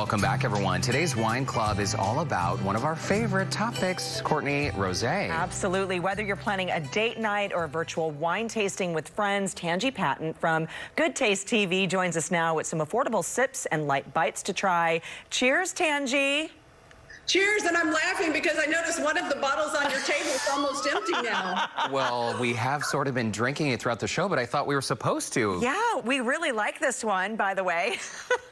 Welcome back, everyone. Today's Wine Club is all about one of our favorite topics, Courtney, rosé. Absolutely. Whether you're planning a date night or a virtual wine tasting with friends, Tanji Patton from Goodtaste TV joins us now with some affordable sips and light bites to try. Cheers, Tanji. Cheers, and I'm laughing because I noticed one of the bottles on your table is almost empty now. Well, we have sort of been drinking it throughout the show, but I thought we were supposed to. Yeah, we really like this one, by the way.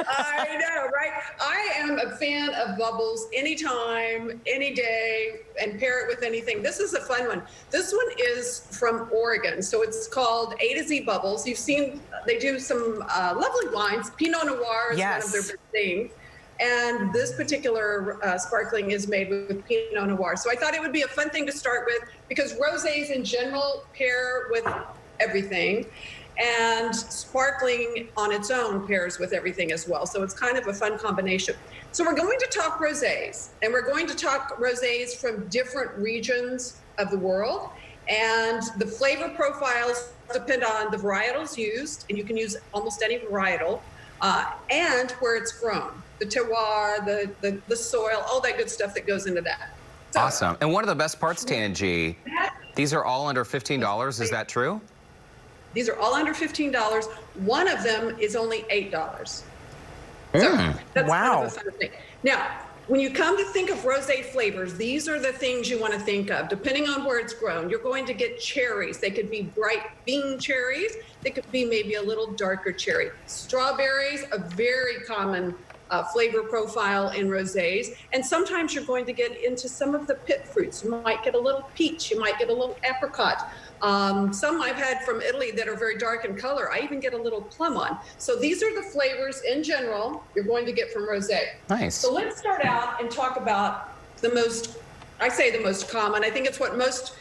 I know, right? I am a fan of bubbles anytime, any day, and pair it with anything. This is a fun one. This one is from Oregon, so it's called To Z Bubbles. You've seen, they do some lovely wines. Pinot Noir is one of their big things. And this particular sparkling is made with Pinot Noir. So I thought it would be a fun thing to start with because rosés in general pair with everything. And sparkling on its own pairs with everything as well. So it's kind of a fun combination. So we're going to talk rosés, and we're going to talk rosés from different regions of the world. And the flavor profiles depend on the varietals used, and you can use almost any varietal, and where it's grown. The terroir, the soil, all that good stuff that goes into that. So, awesome. And one of the best parts, Tanji, these are all under $15. Is that true? These are all under $15. One of them is only $8. So that's wow. Kind of a fun thing. Now, when you come to think of rosé flavors, these are the things you want to think of. Depending on where it's grown, you're going to get cherries. They could be bright bean cherries. They could be maybe a little darker cherry. Strawberries, a very common flavor profile in rosés. And sometimes you're going to get into some of the pit fruits. You might get a little peach. You might get a little apricot. Some I've had from Italy that are very dark in color. I even get a little plum on. So these are the flavors in general you're going to get from rosé. Nice. So let's start out and talk about the most, I say the most common. I think it's what most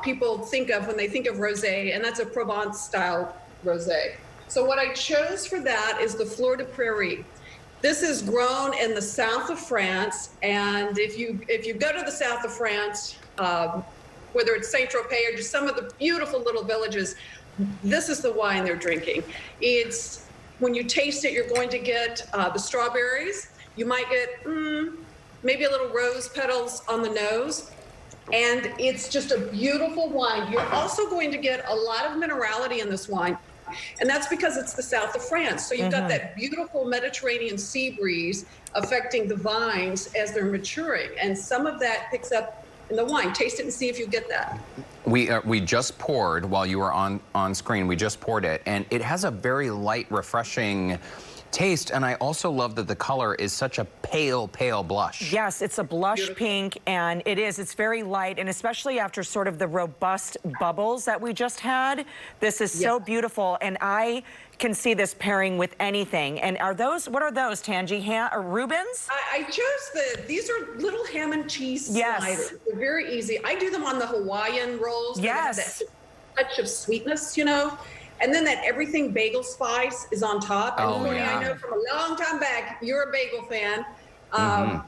people think of when they think of rosé, and that's a Provence style rosé. So what I chose for that is the Fleurs de Prairie. This is grown in the south of France, and if you go to the south of France, whether it's Saint-Tropez or just some of the beautiful little villages, this is the wine they're drinking. It's, when you taste it, you're going to get the strawberries. You might get maybe a little rose petals on the nose, and it's just a beautiful wine. You're also going to get a lot of minerality in this wine. And that's because it's the south of France. So you've got that beautiful Mediterranean sea breeze affecting the vines as they're maturing. And some of that picks up in the wine. Taste it and see if you get that. We just poured, while you were on screen, we just poured it. And it has a very light, refreshing taste. And I also love that the color is such a pale, pale blush. Yes, it's a blush pink, and it's very light, and especially after sort of the robust bubbles that we just had, this is so beautiful, and I can see this pairing with anything. And are those, what are those, Tanji, or Reubens? I chose these are little ham and cheese sliders. They're very easy. I do them on the Hawaiian rolls. Yes. That touch of sweetness, you know. And then that everything bagel spice is on top. And I know from a long time back, you're a bagel fan.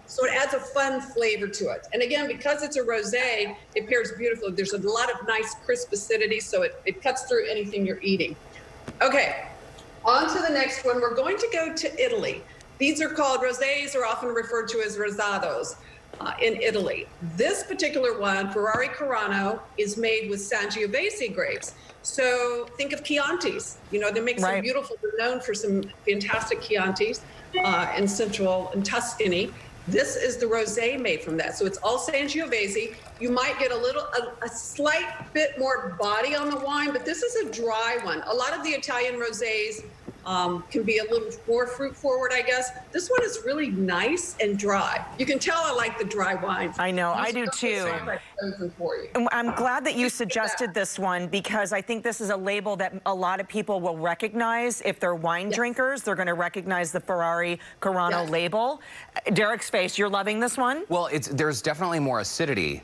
So it adds a fun flavor to it. And again, because it's a rosé, it pairs beautifully. There's a lot of nice crisp acidity, so it cuts through anything you're eating. Okay, on to the next one. We're going to go to Italy. These are called, rosés are often referred to as rosados in Italy. This particular one, Ferrari-Carano, is made with Sangiovese grapes. So think of Chiantis. You know, they make some beautiful, they're known for some fantastic Chiantis in Central and Tuscany. This is the rosé made from that. So it's all Sangiovese. You might get a slight bit more body on the wine, but this is a dry one. A lot of the Italian rosés can be a little more fruit forward, I guess. This one is really nice and dry. You can tell I like the dry wines. I know, I do too. I'm glad that you suggested this one because I think this is a label that a lot of people will recognize. If they're wine drinkers, they're going to recognize the Ferrari-Carano label. Derek's face, you're loving this one? Well, there's definitely more acidity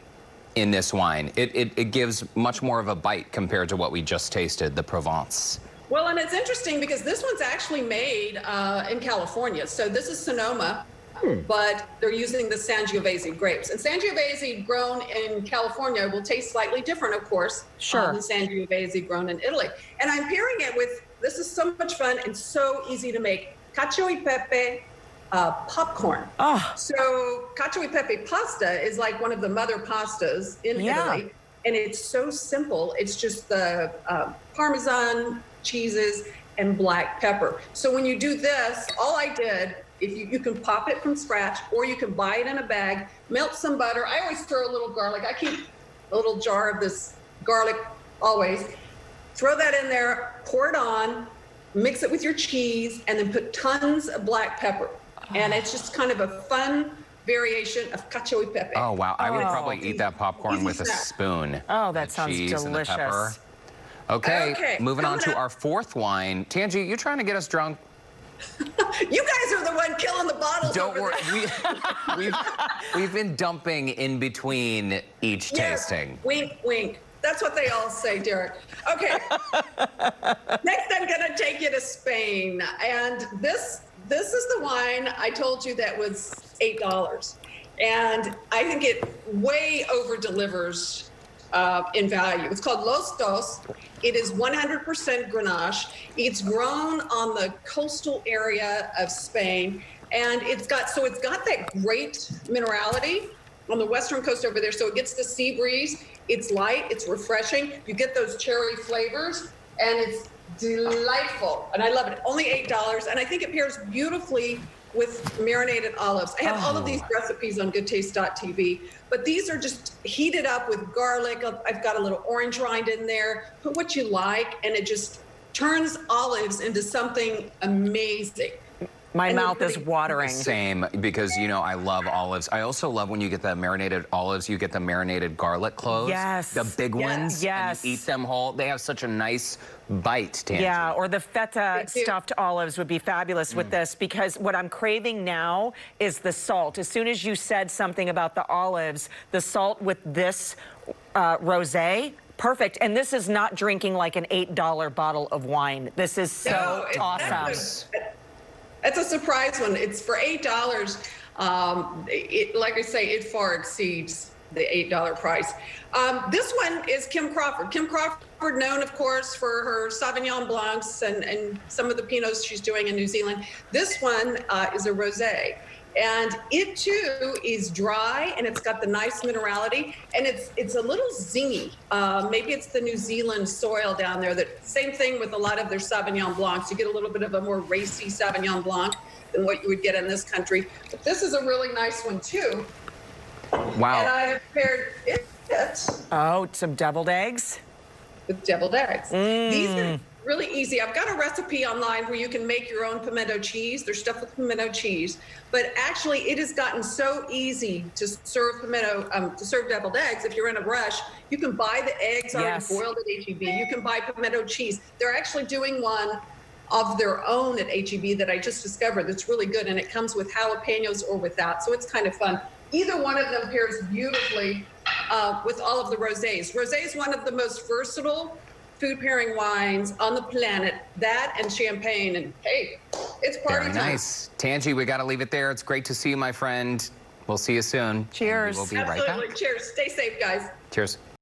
in this wine. It gives much more of a bite compared to what we just tasted, the Provence. Well, and it's interesting because this one's actually made in California. So this is Sonoma, but they're using the Sangiovese grapes. And Sangiovese grown in California will taste slightly different, of course, than Sangiovese grown in Italy. And I'm pairing it with, this is so much fun and so easy to make, CACIO y PEPE popcorn. Oh. So cacio e pepe pasta is like one of the mother pastas in Italy. And it's so simple. It's just the Parmesan cheeses and black pepper. So when you do this, all I did, if you can pop it from scratch, or you can buy it in a bag, melt some butter. I always throw a little garlic. I keep a little jar of this garlic always. Throw that in there, pour it on, mix it with your cheese, and then put tons of black pepper. And it's just kind of a fun variation of cacio e pepe. Oh, wow. I would probably eat that popcorn with a snack. spoon. Oh, that The sounds cheese and the pepper. delicious. Okay, moving on to coming up. our fourth wine. Tanji, you trying to get us drunk? You guys are the one killing the bottles. Don't over worry. there. We've been dumping in between each Yes. tasting. Wink, wink. That's what they all say, Derek. Okay. Next, I'm going to take you to Spain. And this is the wine I told you that was $8. And I think it way over delivers in value. It's called Los Dos. It is 100% Grenache. It's grown on the coastal area of Spain. And it's got that great minerality on the western coast over there. So it gets the sea breeze. It's light, it's refreshing. You get those cherry flavors, and it's delightful. And I love it. Only $8. And I think it pairs beautifully with marinated olives. I have all of these recipes on goodtaste.tv, but these are just heated up with garlic. I've got a little orange rind in there. Put what you like, and it just turns olives into something amazing. My And mouth they're is really watering. Same, because, you know, I love olives. I also love when you get the marinated olives, you get the marinated garlic cloves. Yes. The big ones. Yes. And you eat them whole. They have such a nice bite, Tanji. Yeah, or the feta They do. stuffed olives would be fabulous with this, because what I'm craving now is the salt. As soon as you said something about the olives, the salt with this rosé, perfect. And this is not drinking like an $8 bottle of wine. This is so awesome. It's a surprise one. It's for $8. Like I say, it far exceeds the $8 price. This one is Kim Crawford. Kim Crawford, known, of course, for her Sauvignon Blancs and some of the Pinots she's doing in New Zealand. This one is a rosé. And it, too, is dry, and it's got the nice minerality, and it's a little zingy. Maybe it's the New Zealand soil down there. Same thing with a lot of their Sauvignon Blancs. You get a little bit of a more racy Sauvignon Blanc than what you would get in this country. But this is a really nice one, too. Wow. And I have paired it Oh, some deviled eggs. with deviled eggs. These are really easy. I've got a recipe online where you can make your own pimento cheese. They're stuffed with pimento cheese, but actually it has gotten so easy to serve deviled eggs. If you're in a rush, you can buy the eggs already boiled at HEB. You can buy pimento cheese. They're actually doing one of their own at HEB that I just discovered that's really good, and it comes with jalapenos or without, so it's kind of fun. Either one of them pairs beautifully with all of the rosés. Rosé is one of the most versatile food pairing wines on the planet. That and champagne, and hey, it's party Very time. nice. Tanji, we got to leave it there. It's great to see you, my friend. We'll see you soon. Cheers. We'll be right Absolutely. back. Cheers. Stay safe, guys. Cheers.